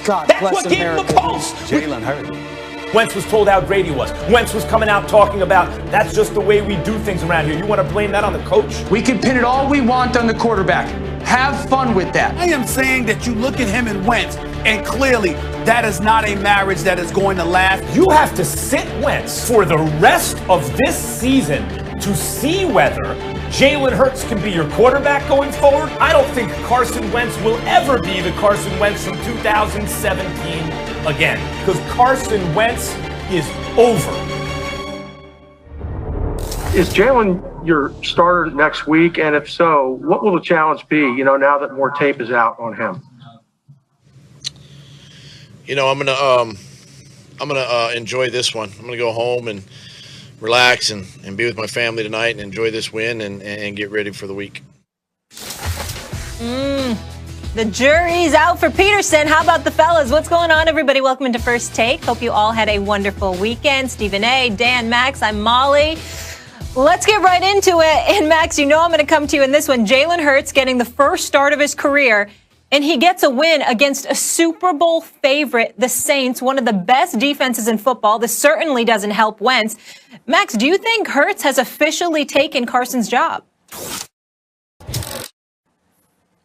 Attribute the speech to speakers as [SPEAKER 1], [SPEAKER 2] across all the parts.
[SPEAKER 1] God
[SPEAKER 2] That's
[SPEAKER 1] bless
[SPEAKER 2] what gave him
[SPEAKER 1] America.
[SPEAKER 2] a pulse.
[SPEAKER 3] Jalen Hurts.
[SPEAKER 2] Wentz was told how great he was. Wentz was coming out talking about that's just the way we do things around here. You want to blame that on the coach?
[SPEAKER 1] We can pin it all we want on the quarterback. Have fun with that.
[SPEAKER 4] I am saying that you look at him and Wentz, and clearly that is not a marriage that is going to last.
[SPEAKER 2] You have to sit Wentz for the rest of this season to see whether Jalen Hurts can be your quarterback going forward. I don't think Carson Wentz will ever be the Carson Wentz from 2017 again, because Carson Wentz is over.
[SPEAKER 5] Is Jalen your starter next week? And if so, what will the challenge be, now that more tape is out on him?
[SPEAKER 6] I'm gonna enjoy this one. I'm gonna go home and relax and be with my family tonight and enjoy this win and get ready for the week.
[SPEAKER 7] The jury's out for Peterson. How about the fellas? What's going on, everybody? Welcome into First Take. Hope you all had a wonderful weekend. Stephen A., Dan, Max, I'm Molly. Let's get right into it. And Max, I'm going to come to you in this one. Jalen Hurts getting the first start of his career, and he gets a win against a Super Bowl favorite, the Saints, one of the best defenses in football. This certainly doesn't help Wentz. Max, do you think Hurts has officially taken Carson's job?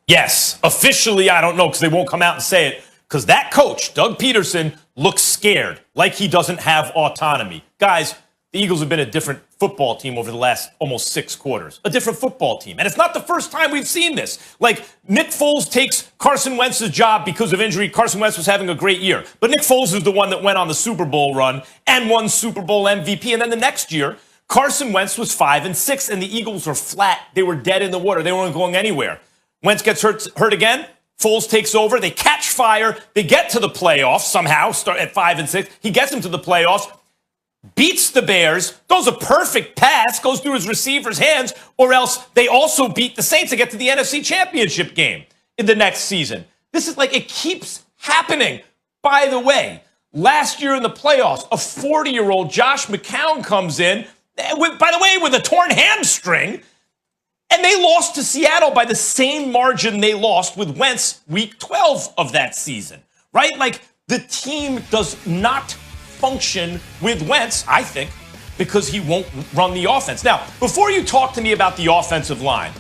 [SPEAKER 2] Yes, officially, I don't know, because they won't come out and say it, because that coach, Doug Peterson, looks scared, like he doesn't have autonomy. Guys, the Eagles have been a different football team over the last almost 6 quarters. A different football team. And it's not the first time we've seen this. Like, Nick Foles takes Carson Wentz's job because of injury. Carson Wentz was having a great year. But Nick Foles is the one that went on the Super Bowl run and won Super Bowl MVP. And then the next year, Carson Wentz was 5-6, and the Eagles were flat. They were dead in the water. They weren't going anywhere. Wentz gets hurt again. Foles takes over. They catch fire. They get to the playoffs somehow, start at 5-6. He gets them to the playoffs, beats the Bears, throws a perfect pass, goes through his receiver's hands, or else they also beat the Saints to get to the NFC Championship game in the next season. This is like, it keeps happening. By the way, last year in the playoffs, a 40-year-old Josh McCown comes in, with a torn hamstring, and they lost to Seattle by the same margin they lost with Wentz week 12 of that season, right? Like, the team does not function with Wentz, I think, because he won't run the offense. Now, before you talk to me about the offensive line,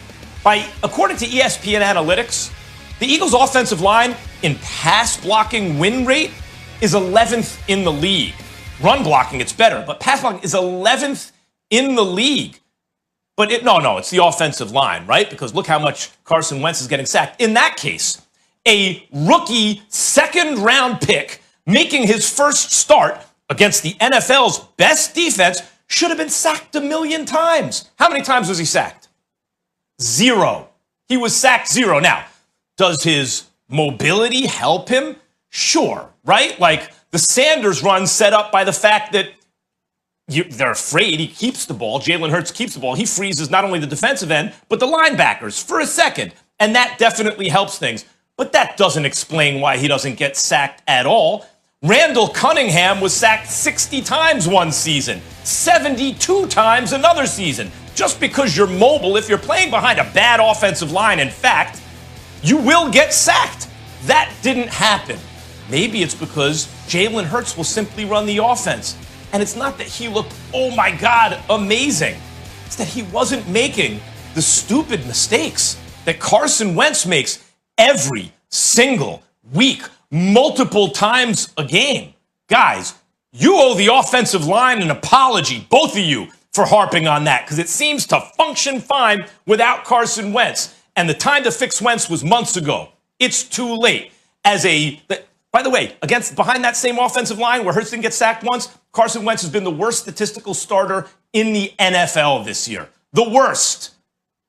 [SPEAKER 2] according to ESPN Analytics, the Eagles' offensive line in pass blocking win rate is 11th in the league. Run blocking, it's better, but pass blocking is 11th in the league. But it's the offensive line, right? Because look how much Carson Wentz is getting sacked. In that case, a rookie second-round pick making his first start against the NFL's best defense should have been sacked 1 million times. How many times was he sacked? 0. He was sacked 0. Now, does his mobility help him? Sure, right? Like the Sanders run set up by the fact that they're afraid he keeps the ball. Jalen Hurts keeps the ball. He freezes not only the defensive end, but the linebackers for a second. And that definitely helps things. But that doesn't explain why he doesn't get sacked at all. Randall Cunningham was sacked 60 times one season, 72 times another season. Just because you're mobile, if you're playing behind a bad offensive line, in fact, you will get sacked. That didn't happen. Maybe it's because Jalen Hurts will simply run the offense. And it's not that he looked, oh my God, amazing. It's that he wasn't making the stupid mistakes that Carson Wentz makes every single week, multiple times a game. Guys, you owe the offensive line an apology, both of you, for harping on that, because it seems to function fine without Carson Wentz. And the time to fix Wentz was months ago. It's too late. By the way, behind that same offensive line where Hurts didn't get sacked once, Carson Wentz has been the worst statistical starter in the NFL this year. The worst.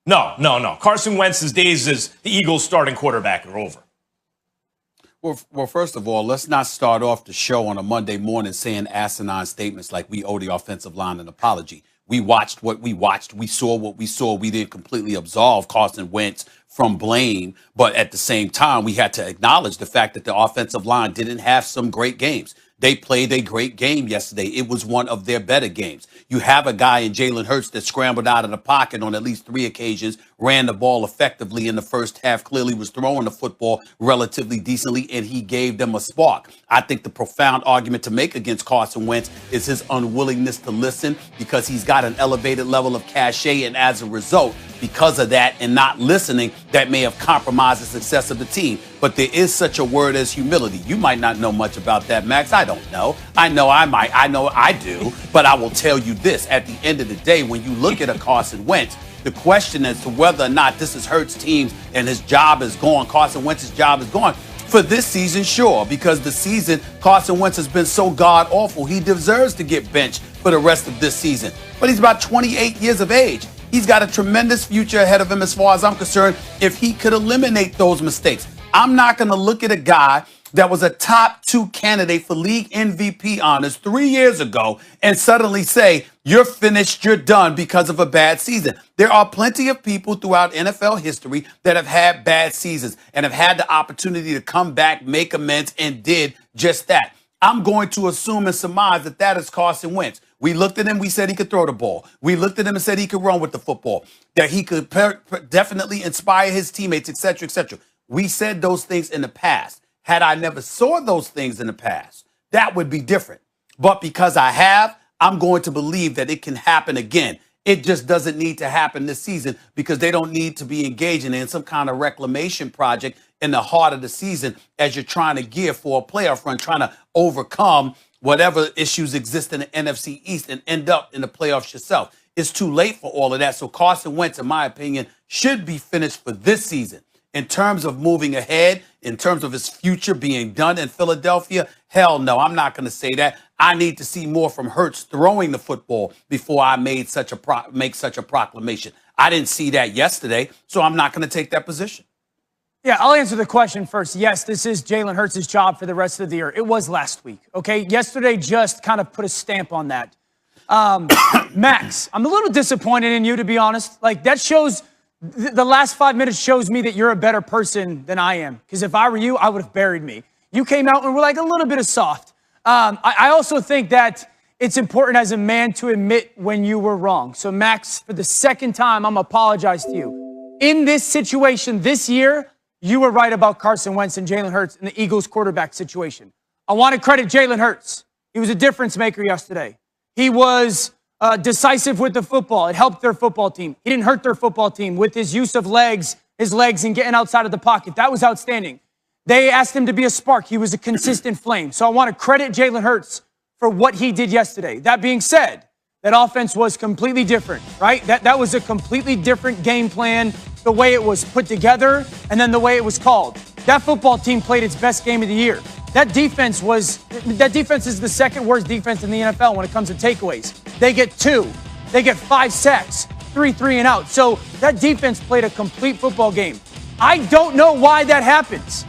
[SPEAKER 2] No. Carson Wentz's days as the Eagles' starting quarterback are over.
[SPEAKER 3] Well, first of all, let's not start off the show on a Monday morning saying asinine statements like we owe the offensive line an apology. We watched what we watched. We saw what we saw. We didn't completely absolve Carson Wentz from blame. But at the same time, we had to acknowledge the fact that the offensive line didn't have some great games. They played a great game yesterday. It was one of their better games. You have a guy in Jalen Hurts that scrambled out of the pocket on at least 3 occasions, ran the ball effectively in the first half, clearly was throwing the football relatively decently, and he gave them a spark. I think the profound argument to make against Carson Wentz is his unwillingness to listen, because he's got an elevated level of cachet, and as a result, because of that and not listening, that may have compromised the success of the team. But there is such a word as humility. You might not know much about that, Max. I don't know. I know I might. I know I do. But I will tell you this. At the end of the day, when you look at a Carson Wentz, the question as to whether or not this is Hurts' team and his job is gone, Carson Wentz's job is gone, for this season, sure, because the season Carson Wentz has been so god-awful, he deserves to get benched for the rest of this season. But he's about 28 years of age. He's got a tremendous future ahead of him as far as I'm concerned if he could eliminate those mistakes. I'm not going to look at a guy that was a top 2 candidate for league MVP honors 3 years ago and suddenly say, you're finished, you're done because of a bad season. There are plenty of people throughout NFL history that have had bad seasons and have had the opportunity to come back, make amends, and did just that. I'm going to assume and surmise that that is Carson Wentz. We looked at him, we said he could throw the ball. We looked at him and said he could run with the football, that he could definitely inspire his teammates, et cetera, et cetera. We said those things in the past. Had I never saw those things in the past, that would be different. But because I have, I'm going to believe that it can happen again. It just doesn't need to happen this season because they don't need to be engaging in some kind of reclamation project in the heart of the season as you're trying to gear for a playoff run, trying to overcome whatever issues exist in the NFC East and end up in the playoffs yourself. It's too late for all of that. So Carson Wentz, in my opinion, should be finished for this season. In terms of moving ahead, in terms of his future being done in Philadelphia, hell no, I'm not going to say that. I need to see more from Hurts throwing the football before I make such a proclamation. I didn't see that yesterday, so I'm not going to take that position.
[SPEAKER 8] Yeah, I'll answer the question first. Yes, this is Jalen Hurts' job for the rest of the year. It was last week, okay? Yesterday just kind of put a stamp on that. Max, I'm a little disappointed in you, to be honest. Like, that shows, the last 5 minutes shows me that you're a better person than I am. Because if I were you, I would have buried me. You came out and were like a little bit of soft. I also think that it's important as a man to admit when you were wrong. So, Max, for the second time, I'm apologize to you. In this situation this year, you were right about Carson Wentz and Jalen Hurts in the Eagles quarterback situation. I want to credit Jalen Hurts. He was a difference maker yesterday. He was decisive with the football. It helped their football team. He didn't hurt their football team with his use of his legs and getting outside of the pocket. That was outstanding. They asked him to be a spark. He was a consistent flame. So I want to credit Jalen Hurts for what he did yesterday. That being said, that offense was completely different, right? That was a completely different game plan, the way it was put together and then the way it was called. That football team played its best game of the year. That defense is the second worst defense in the NFL when it comes to takeaways. They get 2. They get 5 sacks, 3 and out. So that defense played a complete football game. I don't know why that happens.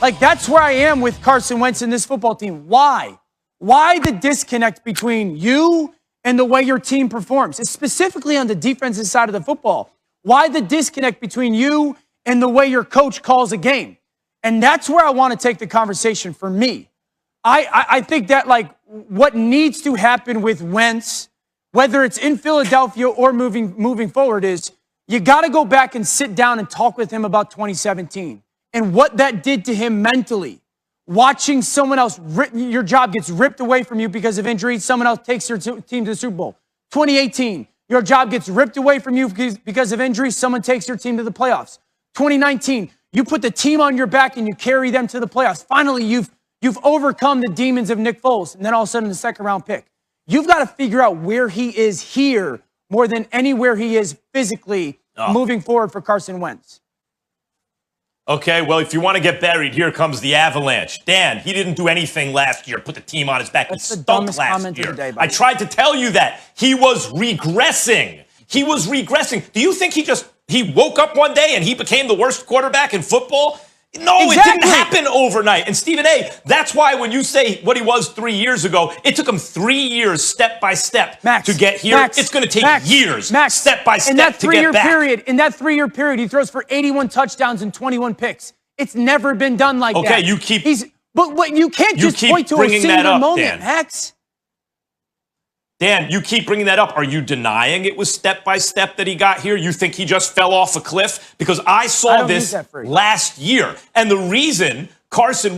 [SPEAKER 8] Like, that's where I am with Carson Wentz and this football team. Why? Why the disconnect between you and the way your team performs? It's specifically on the defensive side of the football. Why the disconnect between you and the way your coach calls a game? And that's where I want to take the conversation for me. I think that, like, what needs to happen with Wentz, whether it's in Philadelphia or moving forward, is you got to go back and sit down and talk with him about 2017 and what that did to him mentally. Watching someone else, your job gets ripped away from you because of injury, someone else takes your team to the Super Bowl. 2018, your job gets ripped away from you because of injury, someone takes your team to the playoffs. 2019, you put the team on your back and you carry them to the playoffs. Finally, you've overcome the demons of Nick Foles, and then all of a sudden the second round pick. You've got to figure out where he is here more than anywhere he is physically moving forward for Carson Wentz.
[SPEAKER 2] Okay, well, if you want to get buried, here comes the avalanche. Dan, he didn't do anything last year, put the team on his back.
[SPEAKER 8] That's
[SPEAKER 2] he
[SPEAKER 8] the
[SPEAKER 2] stunk
[SPEAKER 8] dumbest
[SPEAKER 2] last
[SPEAKER 8] comment
[SPEAKER 2] year.
[SPEAKER 8] of the day,
[SPEAKER 2] I tried to tell you that. He was regressing. He was regressing. Do you think he woke up one day and he became the worst quarterback in football? No, Exactly. It didn't happen overnight. And Stephen A., that's why when you say what he was 3 years ago, it took him 3 years step by step to get here. It's going to take years step by step to get back.
[SPEAKER 8] In that 3 year period, he throws for 81 touchdowns and 21 picks. It's never been done like that.
[SPEAKER 2] Okay, you keep...
[SPEAKER 8] But you can't
[SPEAKER 2] You
[SPEAKER 8] just
[SPEAKER 2] keep
[SPEAKER 8] point to a
[SPEAKER 2] bringing that
[SPEAKER 8] single
[SPEAKER 2] up,
[SPEAKER 8] moment,
[SPEAKER 2] Dan.
[SPEAKER 8] Max.
[SPEAKER 2] Dan, you keep bringing that up. Are you denying it was step by step that he got here? You think he just fell off a cliff? Because I saw
[SPEAKER 8] don't use
[SPEAKER 2] this
[SPEAKER 8] that phrase.
[SPEAKER 2] last year. And the reason Carson